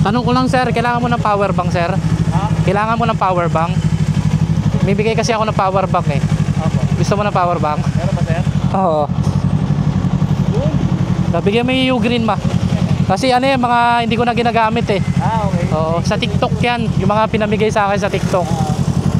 Tanong ko lang sir, kailangan mo ng power bank sir? Ha? Kailangan mo ng power bank? May bigay kasi ako ng power bank eh. Opo. Gusto mo ng power bank? Meron ba sir? Oo. Yun. Bigyan mo yung green ma. Kasi ano yung mga hindi ko na ginagamit eh. Okay. Oo, sa TikTok yan. Yung mga pinamigay sa akin sa TikTok.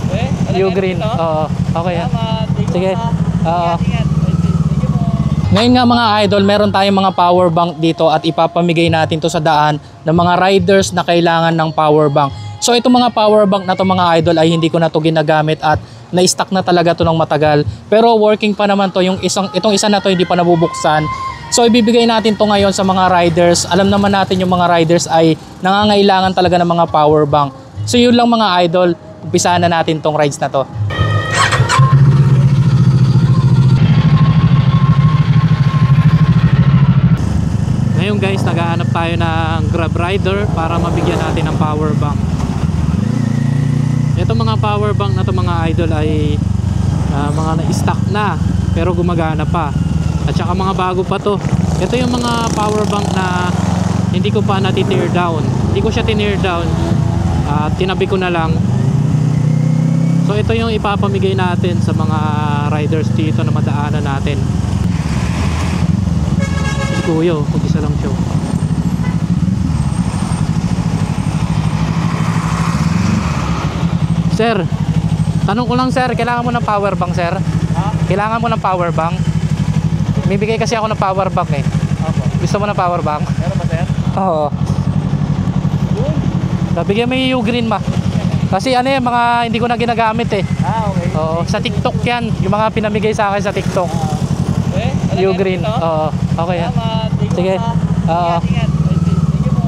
Okay. Yung green. Oo, okay yan. Salamat. Sige. Oo. Ingat. Thank you po. Ngayon nga mga idol, meron tayong mga power bank dito at ipapamigay natin to sa daan ng mga riders na kailangan ng power bank. So itong mga power bank na to mga idol ay hindi ko na to ginagamit at na-stock na talaga to ng matagal. Pero working pa naman to, itong isa na to hindi pa nabubuksan. So ibibigay natin to ngayon sa mga riders. Alam naman natin yung mga riders ay nangangailangan talaga ng mga power bank. So yun lang mga idol, umpisahan na natin tong rides na to. Ngayon guys, naghahanap tayo ng Grab rider para mabigyan natin ng power bank. Ito mga power bank na to mga idol ay mga na-stock na pero gumagana pa. At saka mga bago pa to. Ito yung mga power bank na hindi ko pa nati-tear down. Hindi ko siya tintear down. Tinabi ko na lang. So ito yung ipapamigay natin sa mga riders dito na madaanan natin. Kuya, mag-isa lang siya. Sir, tanong ko lang sir, kailangan mo ng power bank sir? Ha? Kailangan mo ng power bank? May bigay kasi ako ng power bank eh. Opo. Gusto mo ng power bank? Meron ba sir? Oo. Yun. Bigyan mo yung green ma. Kasi ano yung mga hindi ko na ginagamit eh. Okay. Oo, sa TikTok yan. Yung mga pinamigay sa akin sa TikTok. Okay. Yung green. Oo, okay yan. Salamat. Thank you Sige. po. Oo. Ingat. Thank you po.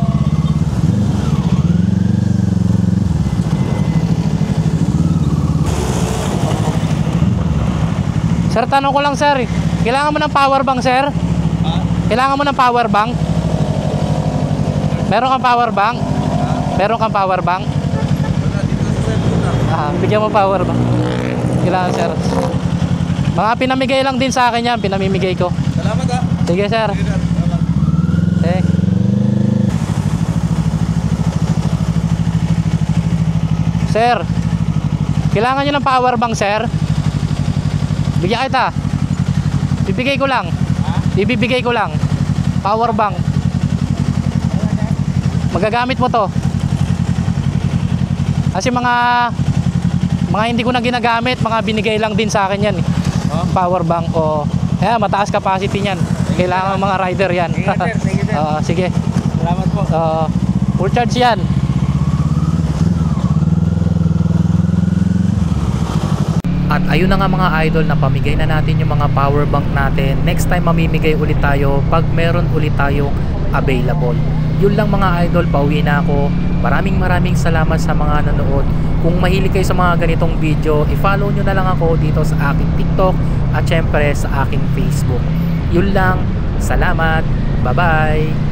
Sir, tanong ko lang sir, kailangan mo ng power bank sir? Ha? Kailangan mo ng power bank? Meron kang power bank? Meron kang power bank? Bigyan mo power bank. Kailangan sir. Mga pinamigay lang din sa akin yan, pinamimigay ko. Salamat ha. Sige sir. Eh. Sir, kailangan nyo ng power bank sir? Bigyan kita. Bibigay ko lang. Ibibigay ko lang. Power bank. Magagamit mo to. Kasi mga hindi ko na ginagamit, mga binigay lang din sa akin yan. Power bank o mataas capacity niyan. Kailangan mga rider yan. Thank you sir. Sige. Salamat po. Full charge yan. At ayun na nga mga idol, na pamigay na natin yung mga power bank natin. Next time mamimigay ulit tayo pag meron ulit tayong available. Yun lang mga idol, pauwi na ako. Maraming salamat sa mga nanood. Kung mahilig kayo sa mga ganitong video, i-follow nyo na lang ako dito sa aking TikTok at syempre sa aking Facebook. Yun lang. Salamat. Bye bye.